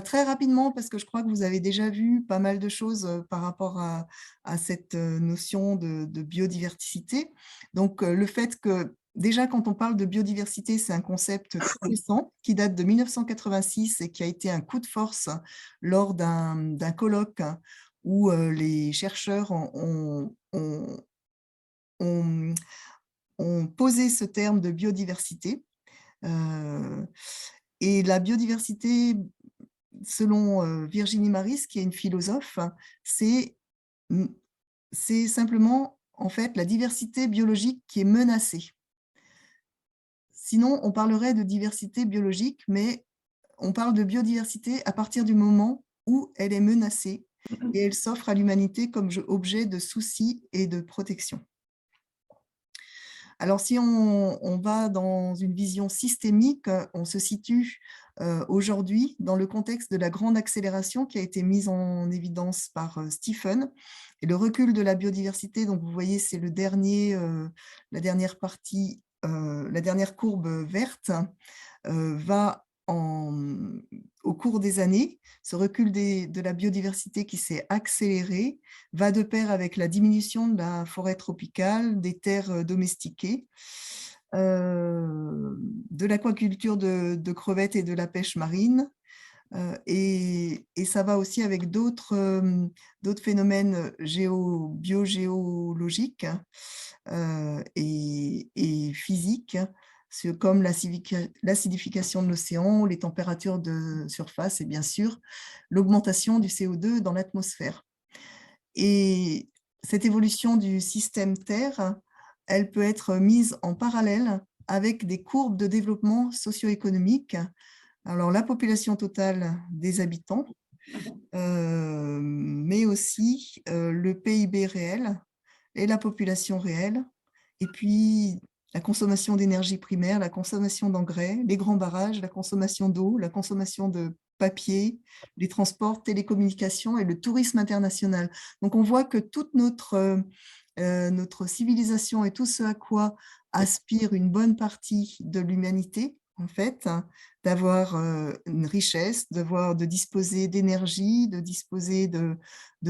Très rapidement, parce que je crois que vous avez déjà vu pas mal de choses par rapport à cette notion de biodiversité. Donc, le fait que, déjà, quand on parle de biodiversité, c'est un concept très récent qui date de 1986 et qui a été un coup de force lors d'un colloque où les chercheurs ont- ont posé ce terme de biodiversité. Euh, et la biodiversité, selon Virginie Maris, qui est une philosophe, c'est mmh, c'est simplement, en fait, la diversité biologique qui est menacée. Sinon, on parlerait de diversité biologique, mais on parle de biodiversité à partir du moment où elle est menacée et elle s'offre à l'humanité comme objet de souci et de protection. Alors, si on va dans une vision systémique, on se situe aujourd'hui dans le contexte de la grande accélération qui a été mise en évidence par Stephen et le recul de la biodiversité. Donc, vous voyez, c'est la dernière partie, la dernière courbe verte va au cours des années, ce recul de la biodiversité qui s'est accéléré va de pair avec la diminution de la forêt tropicale, des terres domestiquées, de l'aquaculture de crevettes et de la pêche marine. Et ça va aussi avec d'autres phénomènes biogéologiques et physiques, comme l'acidification de l'océan, les températures de surface et bien sûr l'augmentation du CO2 dans l'atmosphère. Et cette évolution du système Terre, elle peut être mise en parallèle avec des courbes de développement socio-économique. Alors, la population totale des habitants, mais aussi le PIB réel et la population réelle, et puis la consommation d'énergie primaire, la consommation d'engrais, les grands barrages, la consommation d'eau, la consommation de papier, les transports, télécommunications et le tourisme international. Donc, on voit que toute notre civilisation et tout ce à quoi aspire une bonne partie de l'humanité, en fait, d'avoir une richesse, de disposer d'énergie, de disposer de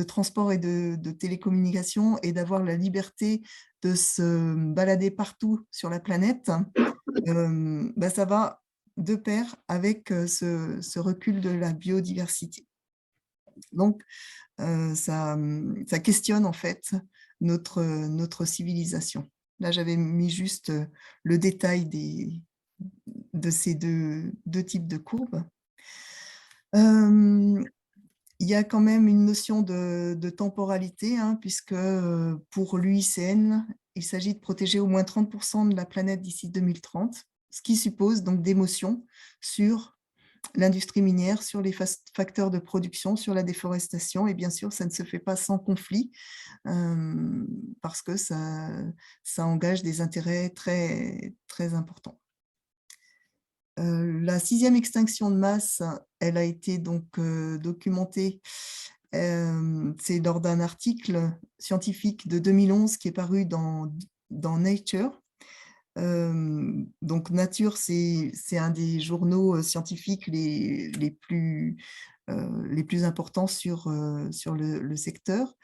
transport et de télécommunications et d'avoir la liberté de se balader partout sur la planète, ça va de pair avec ce recul de la biodiversité. Donc, ça questionne en fait notre civilisation. Là, j'avais mis juste le détail de ces deux types de courbes. Il y a quand même une notion de temporalité, hein, puisque pour l'UICN, il s'agit de protéger au moins 30% de la planète d'ici 2030, ce qui suppose donc des motions sur l'industrie minière, sur les facteurs de production, sur la déforestation. Et bien sûr, ça ne se fait pas sans conflit, parce que ça engage des intérêts très, très importants. La 6e extinction de masse, elle a été donc documentée. C'est lors d'un article scientifique de 2011 qui est paru dans Nature. Donc Nature, c'est un des journaux scientifiques les plus importants sur le secteur.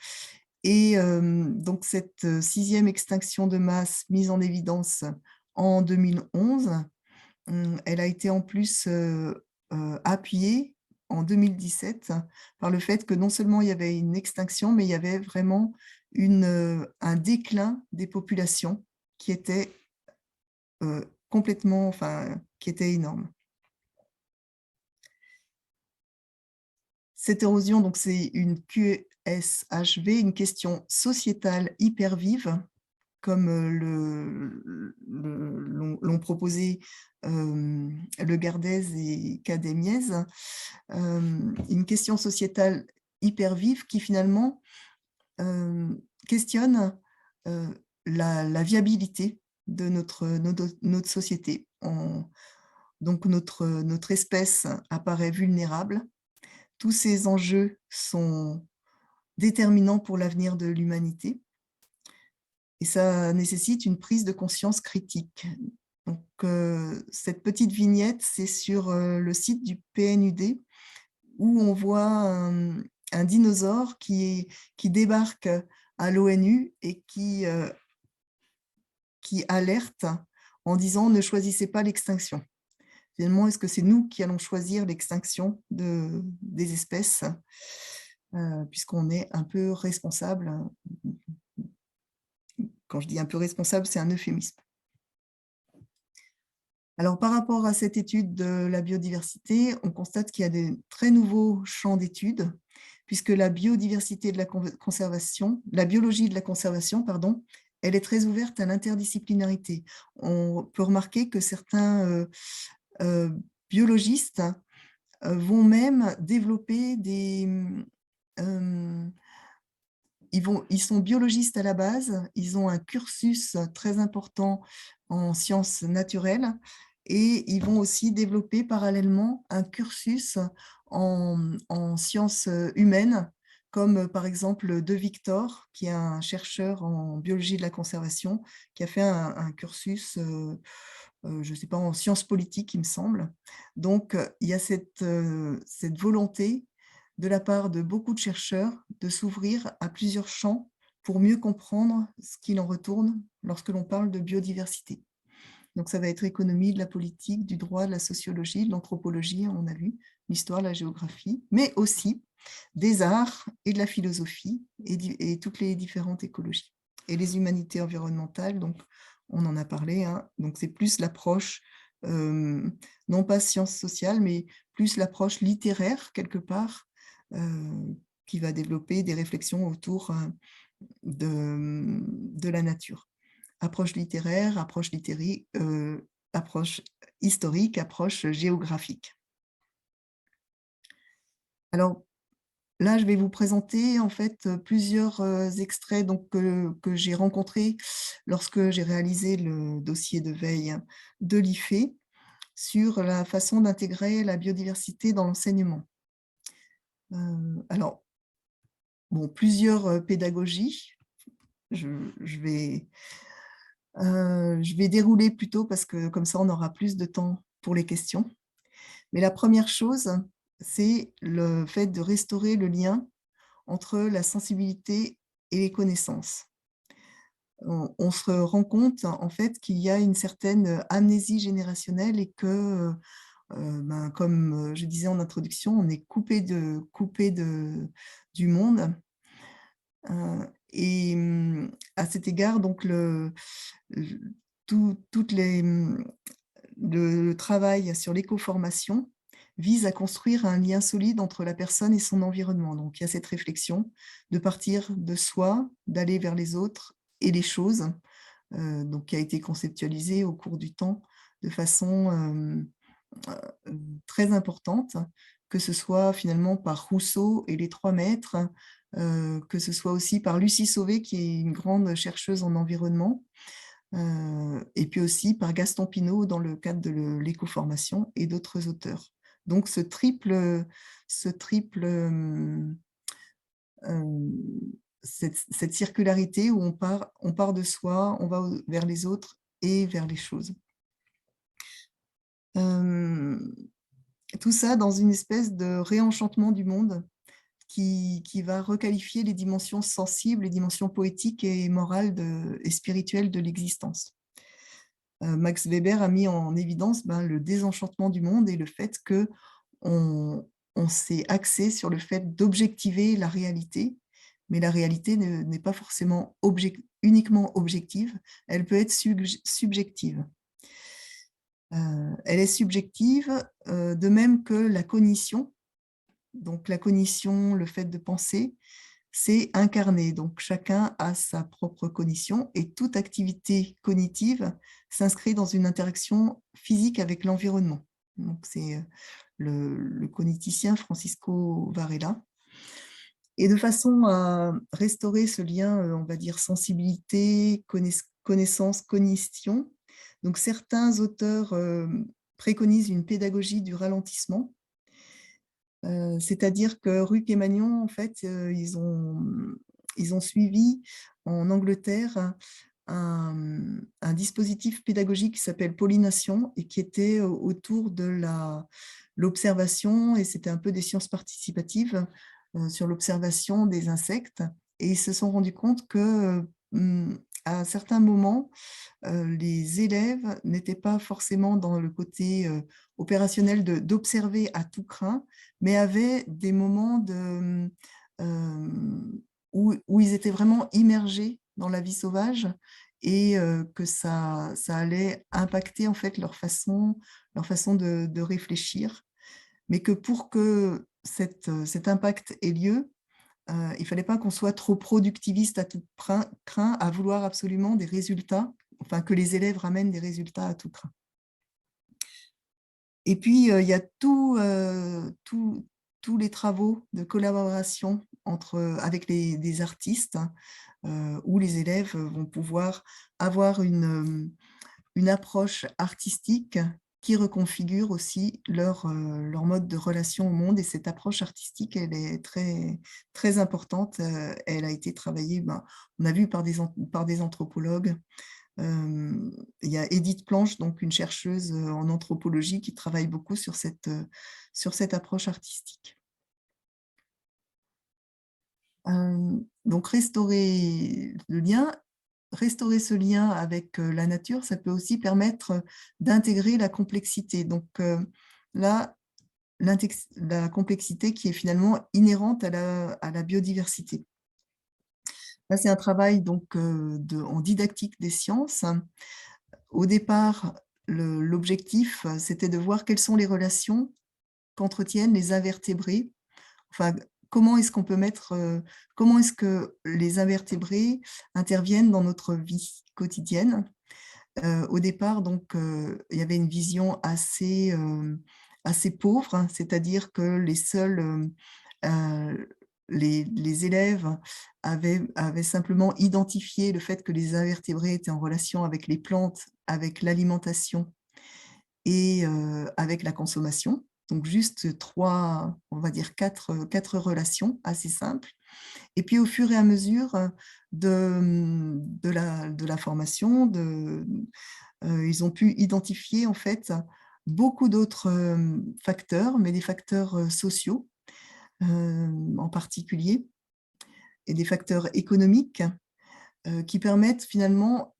Et donc cette 6e extinction de masse mise en évidence en 2011, elle a été en plus appuyée en 2017 par le fait que non seulement il y avait une extinction, mais il y avait vraiment un déclin des populations qui était qui était énorme. Cette érosion, donc, c'est une QSHV, une question sociétale hyper vive, comme l'ont proposé Le Gardez et Cademiez, une question sociétale hyper vive qui finalement questionne la viabilité de notre société. Donc notre espèce apparaît vulnérable. Tous ces enjeux sont déterminants pour l'avenir de l'humanité. Et ça nécessite une prise de conscience critique. Donc, cette petite vignette, c'est sur le site du PNUD, où on voit un dinosaure qui débarque à l'ONU et qui alerte en disant « Ne choisissez pas l'extinction ». Finalement, est-ce que c'est nous qui allons choisir l'extinction des espèces, puisqu'on est un peu responsable. Quand je dis un peu responsable, c'est un euphémisme. Alors, par rapport à cette étude de la biodiversité, on constate qu'il y a des très nouveaux champs d'études, puisque la biodiversité de la conservation, la biologie de la conservation, pardon, elle est très ouverte à l'interdisciplinarité. On peut remarquer que certains biologistes vont même développer des... ils sont biologistes à la base, ils ont un cursus très important en sciences naturelles et ils vont aussi développer parallèlement un cursus en sciences humaines, comme par exemple De Victor, qui est un chercheur en biologie de la conservation, qui a fait un cursus, je ne sais pas, en sciences politiques, il me semble. Donc, il y a cette volonté de la part de beaucoup de chercheurs de s'ouvrir à plusieurs champs pour mieux comprendre ce qu'il en retourne lorsque l'on parle de biodiversité. Donc, ça va être économie, de la politique, du droit, de la sociologie, de l'anthropologie, on a vu, l'histoire, la géographie, mais aussi des arts et de la philosophie et toutes les différentes écologies. Et les humanités environnementales, donc on en a parlé, hein, donc c'est plus l'approche, non pas sciences sociales, mais plus l'approche littéraire, quelque part, qui va développer des réflexions autour de la nature. Approche littéraire, approche historique, approche géographique. Alors là, je vais vous présenter en fait plusieurs extraits donc, que j'ai rencontrés lorsque j'ai réalisé le dossier de veille de l'IFE sur la façon d'intégrer la biodiversité dans l'enseignement. Alors, bon, plusieurs pédagogies. Je vais dérouler plutôt parce que comme ça, on aura plus de temps pour les questions. Mais la première chose, c'est le fait de restaurer le lien entre la sensibilité et les connaissances. On se rend compte en fait qu'il y a une certaine amnésie générationnelle et que, comme je disais en introduction, on est coupé du monde. Et à cet égard, donc toutes les, le travail sur l'éco-formation vise à construire un lien solide entre la personne et son environnement. Donc, il y a cette réflexion de partir de soi, d'aller vers les autres et les choses, donc, qui a été conceptualisée au cours du temps de façon très importante, que ce soit finalement par Rousseau et les 3 maîtres, que ce soit aussi par Lucie Sauvé, qui est une grande chercheuse en environnement, et puis aussi par Gaston Pinault dans le cadre de l'éco-formation et d'autres auteurs. Donc cette circularité où on part de soi, on va vers les autres et vers les choses. Tout ça dans une espèce de réenchantement du monde qui va requalifier les dimensions sensibles, les dimensions poétiques et morales et spirituelles de l'existence. Max Weber a mis en évidence le désenchantement du monde et le fait qu'on s'est axé sur le fait d'objectiver la réalité, mais la réalité n'est pas forcément uniquement objective, elle peut être subjective. Elle est subjective, de même que la cognition. Donc la cognition, le fait de penser, c'est incarné. Donc chacun a sa propre cognition et toute activité cognitive s'inscrit dans une interaction physique avec l'environnement. Donc c'est le cogniticien Francisco Varela. Et de façon à restaurer ce lien, on va dire sensibilité, connaissance, cognition, donc certains auteurs préconisent une pédagogie du ralentissement, c'est-à-dire que Ruc et Magnon, en fait, ils ont suivi en Angleterre un dispositif pédagogique qui s'appelle Pollination et qui était autour de l'observation, et c'était un peu des sciences participatives sur l'observation des insectes. Et ils se sont rendus compte que à certains moments, les élèves n'étaient pas forcément dans le côté opérationnel d'observer à tout crin, mais avaient des moments où ils étaient vraiment immergés dans la vie sauvage, et que ça allait impacter en fait leur façon de réfléchir. Mais que pour que cet impact ait lieu, il ne fallait pas qu'on soit trop productiviste à tout crin, à vouloir absolument des résultats, enfin que les élèves ramènent des résultats à tout crin. Et puis, il y a tous les travaux de collaboration avec des artistes, où les élèves vont pouvoir avoir une approche artistique qui reconfigure aussi leur mode de relation au monde. Et cette approche artistique, elle est très, très importante. Elle a été travaillée, on a vu par des anthropologues. Il y a Edith Planche, donc une chercheuse en anthropologie, qui travaille beaucoup sur cette approche artistique. Donc restaurer ce lien avec la nature, ça peut aussi permettre d'intégrer la complexité. Donc là, la complexité qui est finalement inhérente à la biodiversité. Là, c'est un travail donc, en didactique des sciences. Au départ, l'objectif, c'était de voir quelles sont les relations qu'entretiennent les invertébrés. Enfin, comment est-ce que les invertébrés interviennent dans notre vie quotidienne. Au départ, donc, il y avait une vision assez pauvre, hein, c'est-à-dire que les élèves avaient simplement identifié le fait que les invertébrés étaient en relation avec les plantes, avec l'alimentation et avec la consommation. Donc juste on va dire quatre relations assez simples. Et puis au fur et à mesure de la formation, ils ont pu identifier en fait beaucoup d'autres facteurs, mais des facteurs sociaux en particulier, et des facteurs économiques qui permettent finalement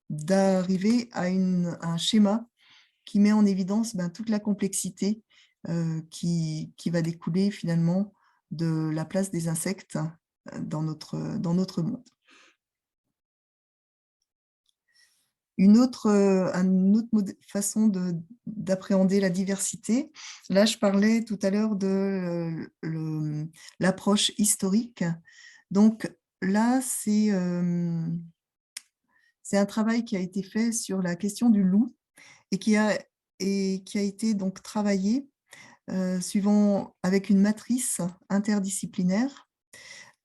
d'arriver à un schéma qui met en évidence toute la complexité qui va découler finalement de la place des insectes dans notre monde. Une autre façon d'appréhender la diversité, là je parlais tout à l'heure de l'approche historique. Donc là, c'est un travail qui a été fait sur la question du loup et qui a été donc travaillé avec une matrice interdisciplinaire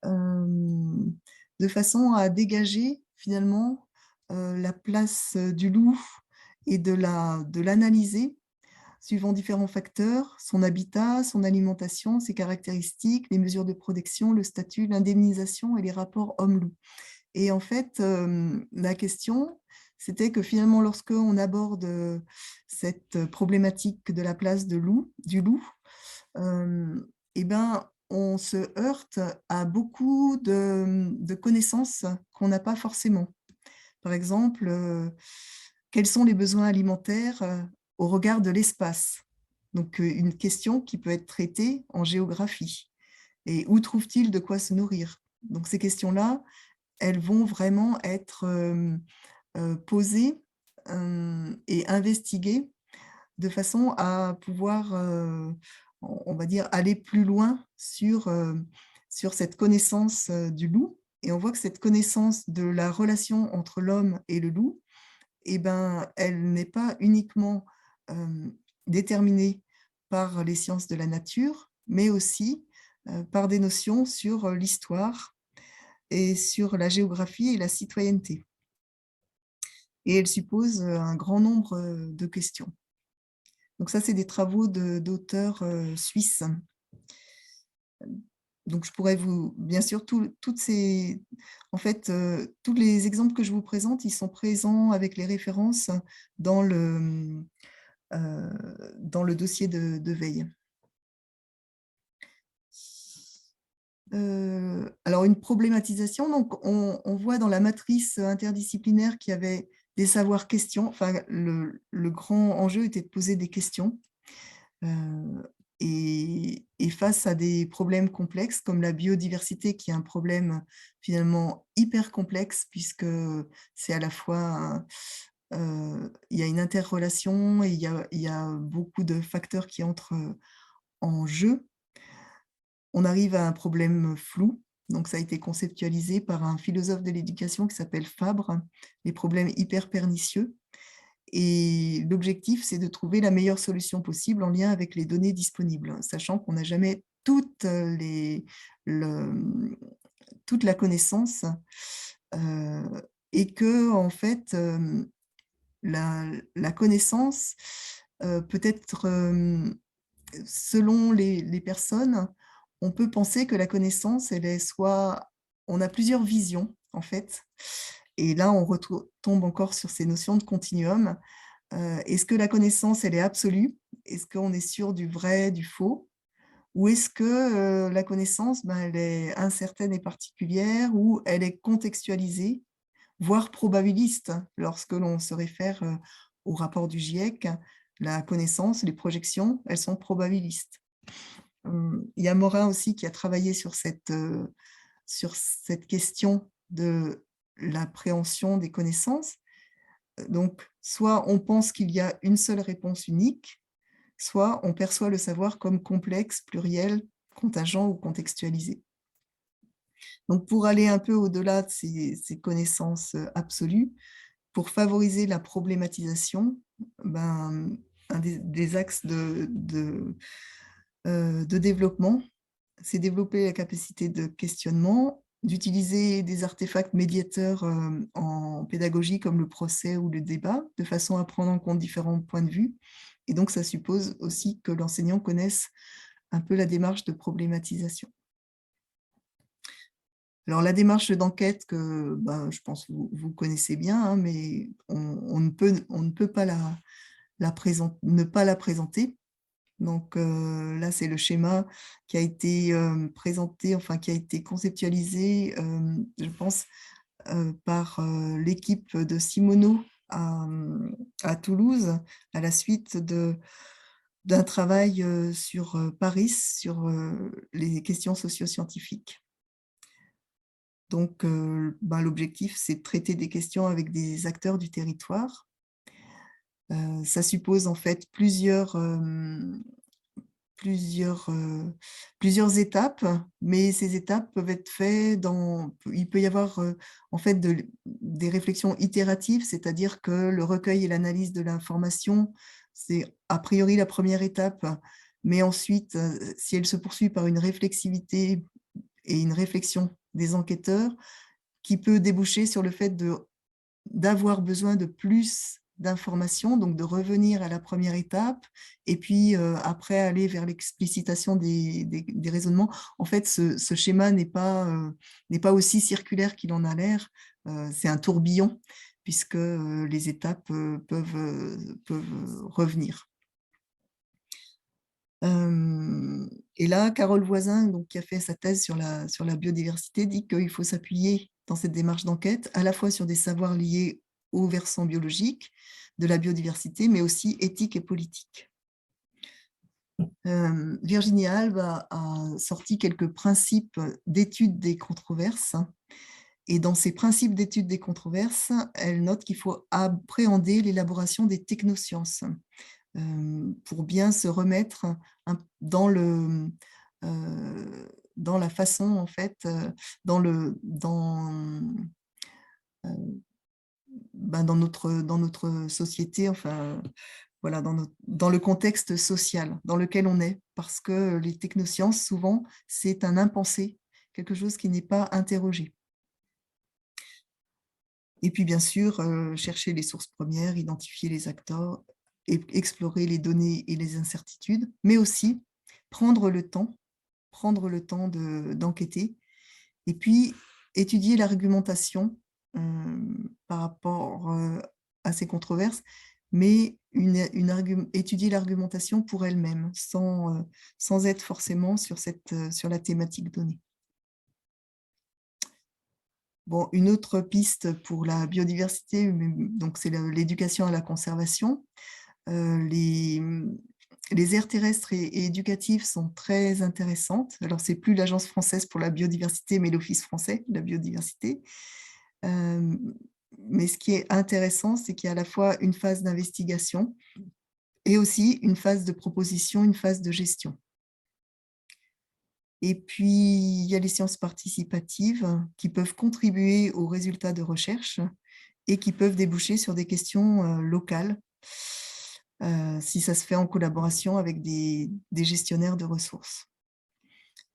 de façon à dégager finalement la place du loup et de l'analyser suivant différents facteurs: son habitat, son alimentation, ses caractéristiques, les mesures de protection, le statut, l'indemnisation et les rapports homme-loup. Et en fait, la question, c'était que finalement, lorsqu'on aborde cette problématique de la place du loup, eh ben, on se heurte à beaucoup de connaissances qu'on n'a pas forcément. Par exemple, quels sont les besoins alimentaires au regard de l'espace? Donc, une question qui peut être traitée en géographie. Et où trouve-t-il de quoi se nourrir? Donc, ces questions-là, elles vont vraiment être posées et investiguées de façon à pouvoir, on va dire, aller plus loin sur cette connaissance du loup. Et on voit que cette connaissance de la relation entre l'homme et le loup, eh ben, elle n'est pas uniquement déterminée par les sciences de la nature, mais aussi par des notions sur l'histoire et sur la géographie et la citoyenneté. Et elle suppose un grand nombre de questions. Donc ça, c'est des travaux d'auteurs suisses. donc je pourrais vous bien sûr, toutes ces en fait, tous les exemples que je vous présente, ils sont présents avec les références dans le, dans le dossier de veille. Alors une problématisation, donc on voit dans la matrice interdisciplinaire qu'il y avait des savoirs questions, enfin le grand enjeu était de poser des questions. Et face à des problèmes complexes comme la biodiversité, qui est un problème finalement hyper complexe puisque c'est à la fois, il y a une interrelation et il y a beaucoup de facteurs qui entrent, en jeu. On arrive à un problème flou, donc ça a été conceptualisé par un philosophe de l'éducation qui s'appelle Fabre, les problèmes hyper pernicieux. Et l'objectif, c'est de trouver la meilleure solution possible en lien avec les données disponibles, sachant qu'on n'a jamais le toute la connaissance, heu et que en fait, la connaissance, peut être, selon les personnes, on peut penser que la connaissance, elle est soit on a plusieurs visions, en fait, et là, on tombe encore sur ces notions de continuum. Est-ce que la connaissance, elle est absolue? Est-ce qu'on est sûr du vrai, du faux? Ou est-ce que, la connaissance, ben, elle est incertaine et particulière ou elle est contextualisée, voire probabiliste? Lorsque l'on se réfère, au rapport du GIEC, la connaissance, les projections, elles sont probabilistes. Il y a Morin aussi qui a travaillé sur cette question de l'appréhension des connaissances. Donc, soit on pense qu'il y a une seule réponse unique, soit on perçoit le savoir comme complexe, pluriel, contingent ou contextualisé. Donc, pour aller un peu au-delà de ces connaissances absolues, pour favoriser la problématisation, ben, un des axes de développement, c'est développer la capacité de questionnement, d'utiliser des artefacts médiateurs en pédagogie comme le procès ou le débat, de façon à prendre en compte différents points de vue. Et donc, ça suppose aussi que l'enseignant connaisse un peu la démarche de problématisation. Alors, la démarche d'enquête que ben, je pense que vous connaissez bien, hein, mais on ne peut pas ne pas la présenter. Donc là, c'est le schéma qui a été, présenté, enfin qui a été conceptualisé, je pense, par, l'équipe de Simoneau à Toulouse, à la suite d'un travail, sur, Paris, sur, les questions socio-scientifiques. Donc bah, l'objectif, c'est de traiter des questions avec des acteurs du territoire. Ça suppose en fait plusieurs étapes, mais ces étapes peuvent être faites il peut y avoir, en fait des réflexions itératives, c'est-à-dire que le recueil et l'analyse de l'information, c'est a priori la première étape, mais ensuite, si elle se poursuit par une réflexivité et une réflexion des enquêteurs, qui peut déboucher sur le fait d'avoir besoin de plus d'informations, donc de revenir à la première étape et puis, après aller vers l'explicitation des raisonnements. En fait, ce schéma n'est pas aussi circulaire qu'il en a l'air, c'est un tourbillon puisque, les étapes, peuvent revenir. Et là, Carole Voisin, donc, qui a fait sa thèse sur la biodiversité, dit qu'il faut s'appuyer dans cette démarche d'enquête à la fois sur des savoirs liés au versant biologique de la biodiversité, mais aussi éthique et politique. Virginie Albe a sorti quelques principes d'étude des controverses. Et dans ces principes d'étude des controverses, elle note qu'il faut appréhender l'élaboration des technosciences pour bien se remettre dans la façon, en fait, dans notre société, enfin, voilà, dans le contexte social dans lequel on est. Parce que les technosciences, souvent, c'est un impensé, quelque chose qui n'est pas interrogé. Et puis, bien sûr, chercher les sources premières, identifier les acteurs, explorer les données et les incertitudes, mais aussi prendre le temps prendre le temps d'enquêter et puis étudier l'argumentation par rapport à ces controverses, mais étudier l'argumentation pour elle-même, sans être forcément sur la thématique donnée. Bon, une autre piste pour la biodiversité, donc c'est l'éducation à la conservation. Les aires terrestres et éducatives sont très intéressantes. Alors, c'est plus l'Agence française pour la biodiversité, mais l'Office français de la biodiversité. Mais ce qui est intéressant, c'est qu'il y a à la fois une phase d'investigation et aussi une phase de proposition, une phase de gestion. Et puis, il y a les sciences participatives qui peuvent contribuer aux résultats de recherche et qui peuvent déboucher sur des questions locales, si ça se fait en collaboration avec des gestionnaires de ressources.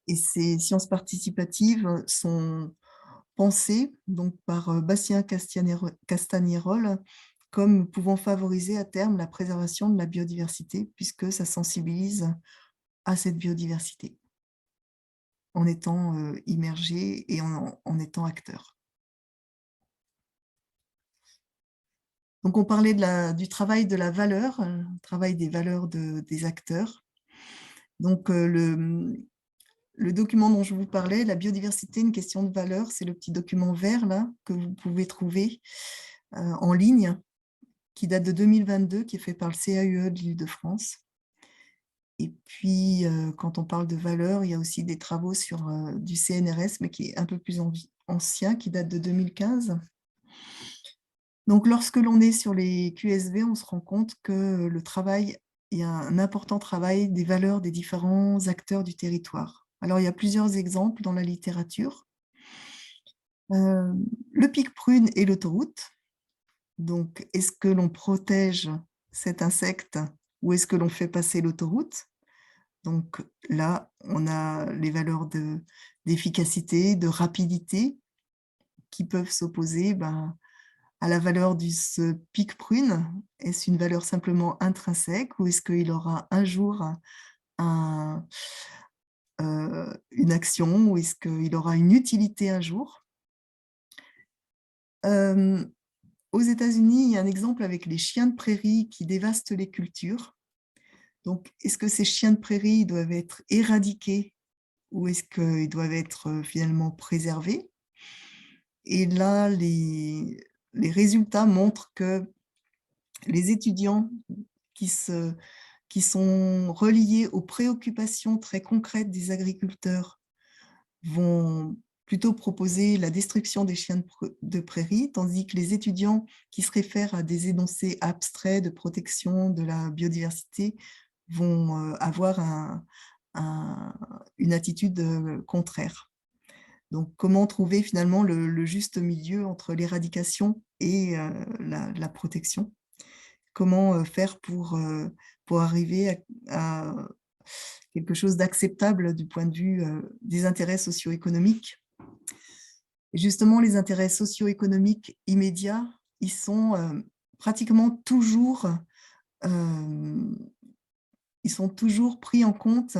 Et ces sciences participatives sont pensées donc, par Bastien Castagnérol comme pouvant favoriser à terme la préservation de la biodiversité, puisque ça sensibilise à cette biodiversité en étant immergé et en étant acteur. Donc, on parlait du travail de la valeur, travail des valeurs des acteurs. Donc, le document dont je vous parlais, la biodiversité, une question de valeur, c'est le petit document vert là, que vous pouvez trouver en ligne, qui date de 2022, qui est fait par le CAUE de l'Île-de-France. Et puis, quand on parle de valeur, il y a aussi des travaux sur du CNRS, mais qui est un peu plus ancien, qui date de 2015. Donc, lorsque l'on est sur les QSB, on se rend compte que il y a un important travail des valeurs des différents acteurs du territoire. Alors, il y a plusieurs exemples dans la littérature. Le pic prune et l'autoroute. Donc, est-ce que l'on protège cet insecte ou est-ce que l'on fait passer l'autoroute? Donc là, on a les valeurs d'efficacité, de rapidité qui peuvent s'opposer à la valeur de ce pic prune. Est-ce une valeur simplement intrinsèque ou est-ce qu'il aura un jour une action ou est-ce qu'il aura une utilité un jour? Aux États-Unis, il y a un exemple avec les chiens de prairie qui dévastent les cultures. Donc, est-ce que ces chiens de prairie doivent être éradiqués ou est-ce qu'ils doivent être finalement préservés? Et là, les résultats montrent que les étudiants qui sont reliés aux préoccupations très concrètes des agriculteurs vont plutôt proposer la destruction des chiens de prairie, tandis que les étudiants qui se réfèrent à des énoncés abstraits de protection de la biodiversité vont avoir une attitude contraire. Donc, comment trouver finalement le juste milieu entre l'éradication et la protection? Comment faire pour arriver à quelque chose d'acceptable du point de vue des intérêts socio-économiques? Et justement, les intérêts socio-économiques immédiats, ils sont pratiquement toujours pris en compte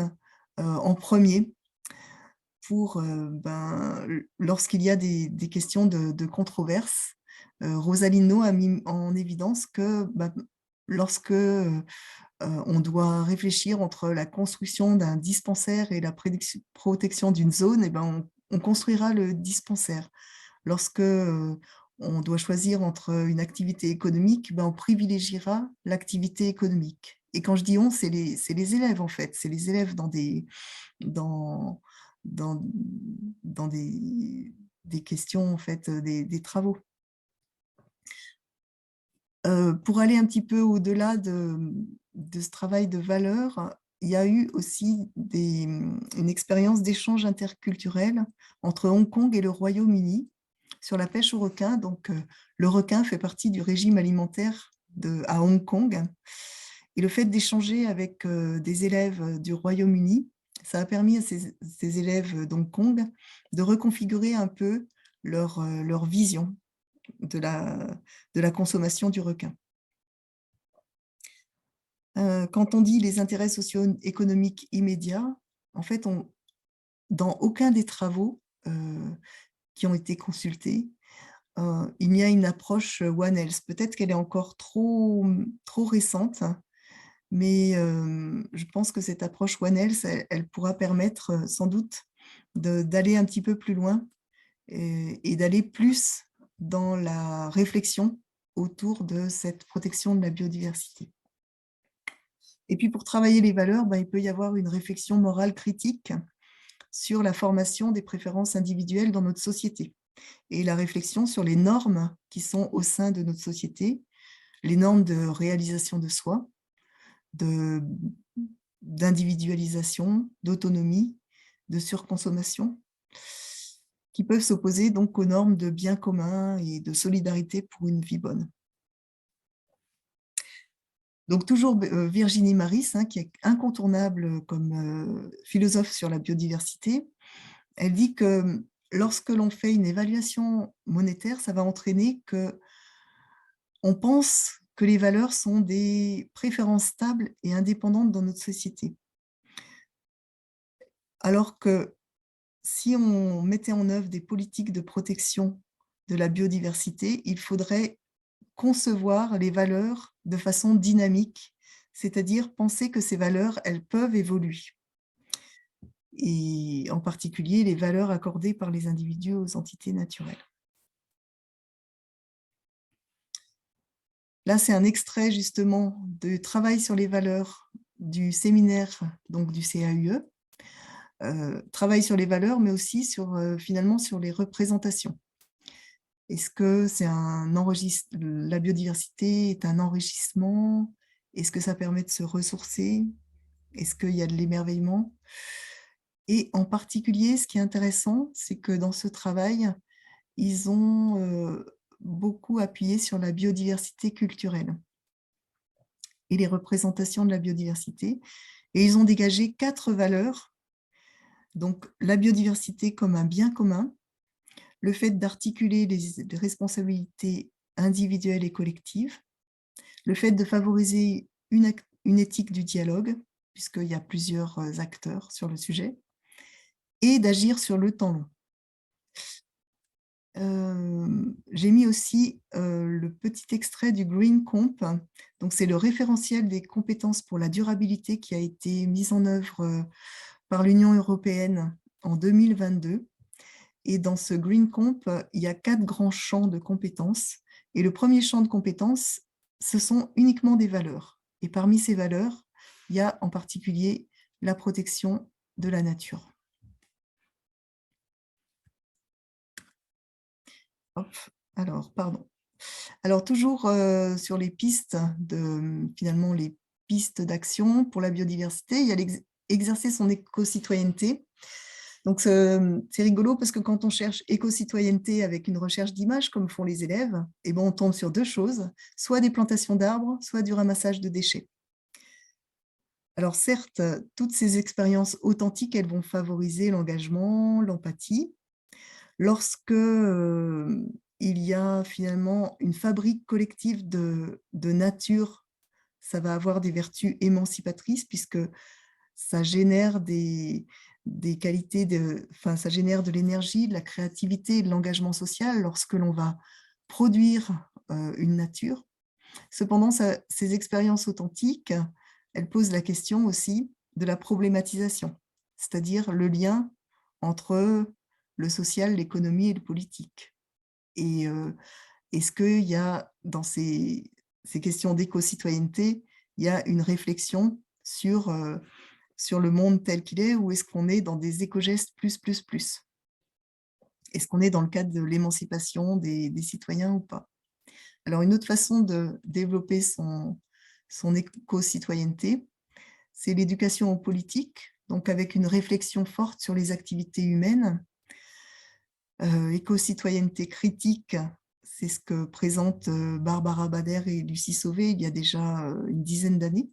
en premier lorsqu'il y a des questions de controverse. Rosalino a mis en évidence que lorsque on doit réfléchir entre la construction d'un dispensaire et la protection d'une zone, on construira le dispensaire. Lorsque on doit choisir entre une activité économique, on privilégiera l'activité économique. Et quand je dis on, c'est les élèves en fait, c'est les élèves dans des questions en fait, des travaux. Pour aller un petit peu au-delà de ce travail de valeur, il y a eu aussi une expérience d'échange interculturel entre Hong Kong et le Royaume-Uni sur la pêche au requin. Donc, le requin fait partie du régime alimentaire à Hong Kong. Et le fait d'échanger avec des élèves du Royaume-Uni, ça a permis à ces élèves d'Hong Kong de reconfigurer un peu leur vision de la consommation du requin. Quand on dit les intérêts socio-économiques immédiats, en fait, dans aucun des travaux qui ont été consultés, il n'y a une approche One Health. Peut-être qu'elle est encore trop récente, mais je pense que cette approche One Health, elle pourra permettre sans doute d'aller un petit peu plus loin et d'aller plus dans la réflexion autour de cette protection de la biodiversité. Et puis pour travailler les valeurs, il peut y avoir une réflexion morale critique sur la formation des préférences individuelles dans notre société et la réflexion sur les normes qui sont au sein de notre société, les normes de réalisation de soi, d'individualisation, d'autonomie, de surconsommation, qui peuvent s'opposer donc aux normes de bien commun et de solidarité pour une vie bonne. Donc toujours Virginie Maris, qui est incontournable comme philosophe sur la biodiversité, elle dit que lorsque l'on fait une évaluation monétaire, ça va entraîner qu'on pense que les valeurs sont des préférences stables et indépendantes dans notre société. Alors que si on mettait en œuvre des politiques de protection de la biodiversité, il faudrait concevoir les valeurs de façon dynamique, c'est-à-dire penser que ces valeurs, elles peuvent évoluer. Et en particulier, les valeurs accordées par les individus aux entités naturelles. Là, c'est un extrait justement de travail sur les valeurs du séminaire donc du CAUE. Travail sur les valeurs, mais aussi finalement sur les représentations. Est-ce que c'est la biodiversité est un enrichissement? Est-ce que ça permet de se ressourcer? Est-ce qu'il y a de l'émerveillement? Et en particulier, ce qui est intéressant, c'est que dans ce travail, ils ont beaucoup appuyé sur la biodiversité culturelle et les représentations de la biodiversité. Et ils ont dégagé 4 valeurs. Donc, la biodiversité comme un bien commun, le fait d'articuler les responsabilités individuelles et collectives, le fait de favoriser une éthique du dialogue, puisqu'il y a plusieurs acteurs sur le sujet, et d'agir sur le temps long. J'ai mis aussi le petit extrait du Green Comp. Donc, c'est le référentiel des compétences pour la durabilité qui a été mis en œuvre par l'Union européenne en 2022. Et dans ce Green Comp, il y a 4 grands champs de compétences. Et le premier champ de compétences, ce sont uniquement des valeurs. Et parmi ces valeurs, il y a en particulier la protection de la nature. Hop, alors, pardon. Alors, toujours sur les pistes, finalement, les pistes d'action pour la biodiversité, il y a exercer son éco-citoyenneté. Donc, c'est rigolo parce que quand on cherche éco-citoyenneté avec une recherche d'images, comme font les élèves, on tombe sur 2 choses, soit des plantations d'arbres, soit du ramassage de déchets. Alors certes, toutes ces expériences authentiques, elles vont favoriser l'engagement, l'empathie. Lorsque il y a finalement une fabrique collective de nature, ça va avoir des vertus émancipatrices puisque ça génère des qualités, ça génère de l'énergie, de la créativité, de l'engagement social lorsque l'on va produire une nature. Cependant, ces expériences authentiques, elles posent la question aussi de la problématisation, c'est-à-dire le lien entre le social, l'économie et le politique. Et est-ce qu'il y a, dans ces questions d'éco-citoyenneté, il y a une réflexion sur le monde tel qu'il est, ou est-ce qu'on est dans des éco-gestes plus? Est-ce qu'on est dans le cadre de l'émancipation des citoyens ou pas? Alors, une autre façon de développer son éco-citoyenneté, c'est l'éducation aux politiques, donc avec une réflexion forte sur les activités humaines. Éco-citoyenneté critique, c'est ce que présentent Barbara Bader et Lucie Sauvé il y a déjà une dizaine d'années.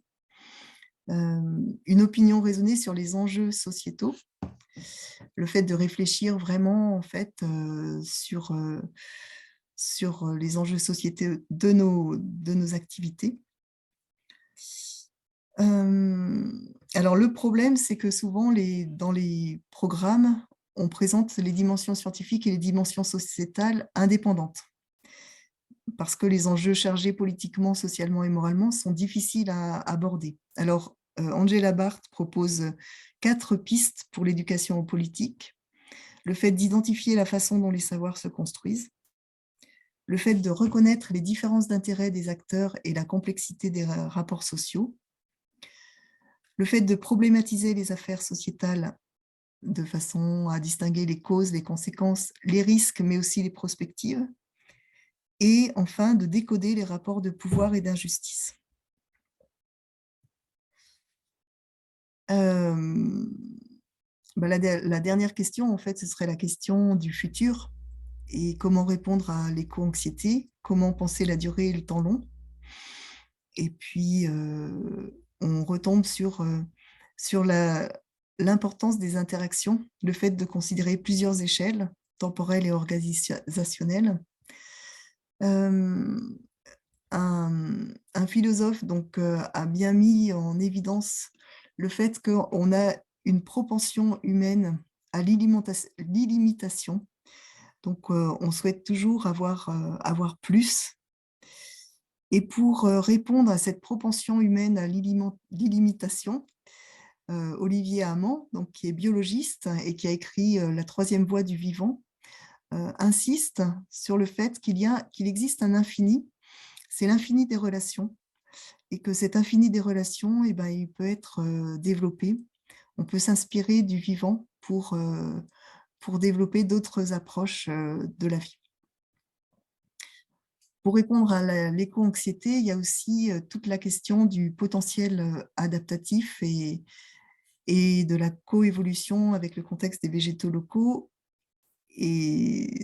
Une opinion raisonnée sur les enjeux sociétaux, le fait de réfléchir vraiment en fait sur les enjeux sociétaux de nos activités. Alors le problème, c'est que souvent dans les programmes, on présente les dimensions scientifiques et les dimensions sociétales indépendantes. Parce que les enjeux chargés politiquement, socialement et moralement sont difficiles à aborder. Alors, Angela Barth propose 4 pistes pour l'éducation aux politiques. Le fait d'identifier la façon dont les savoirs se construisent, le fait de reconnaître les différences d'intérêt des acteurs et la complexité des rapports sociaux, le fait de problématiser les affaires sociétales de façon à distinguer les causes, les conséquences, les risques, mais aussi les prospectives, et enfin de décoder les rapports de pouvoir et d'injustice. La dernière question, en fait, ce serait la question du futur et comment répondre à l'éco-anxiété, comment penser la durée et le temps long. Et puis, on retombe sur l'importance des interactions, le fait de considérer plusieurs échelles, temporelles et organisationnelles. Euh, un philosophe donc, a bien mis en évidence le fait qu'on a une propension humaine à l'illimitation. Donc, on souhaite toujours avoir plus. Et pour répondre à cette propension humaine à l'illimitation, Olivier Hamon, donc, qui est biologiste et qui a écrit La troisième voie du vivant, insiste sur le fait qu'il existe un infini, c'est l'infini des relations, et que cet infini des relations, eh ben, il peut être développé. On peut s'inspirer du vivant pour développer d'autres approches de la vie. Pour répondre à l'éco-anxiété, il y a aussi toute la question du potentiel adaptatif et de la coévolution avec le contexte des végétaux locaux. Et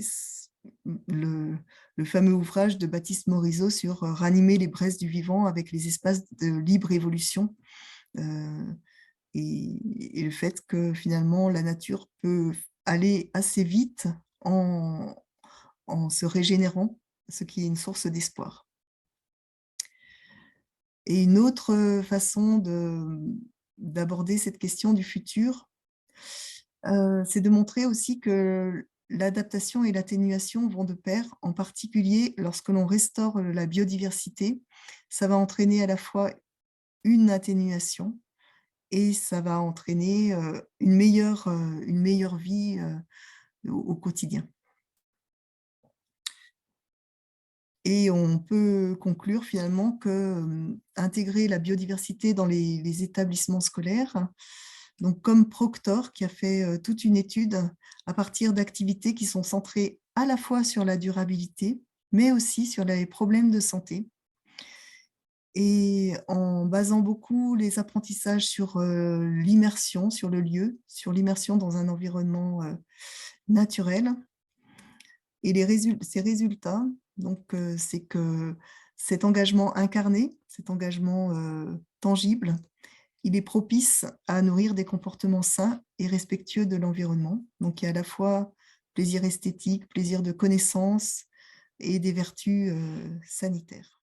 le, le fameux ouvrage de Baptiste Morisot sur ranimer les braises du vivant avec les espaces de libre évolution, et le fait que finalement la nature peut aller assez vite en se régénérant, ce qui est une source d'espoir. Et une autre façon d'aborder cette question du futur, c'est de montrer aussi que l'adaptation et l'atténuation vont de pair, en particulier lorsque l'on restaure la biodiversité. Ça va entraîner à la fois une atténuation et ça va entraîner une meilleure vie au quotidien. Et on peut conclure finalement que intégrer la biodiversité dans les établissements scolaires, donc comme Proctor qui a fait toute une étude à partir d'activités qui sont centrées à la fois sur la durabilité, mais aussi sur les problèmes de santé. Et en basant beaucoup les apprentissages sur l'immersion, sur le lieu, sur l'immersion dans un environnement naturel. Et ces résultats, donc, c'est que cet engagement incarné, cet engagement tangible, il est propice à nourrir des comportements sains et respectueux de l'environnement. Donc, il y a à la fois plaisir esthétique, plaisir de connaissance et des vertus sanitaires.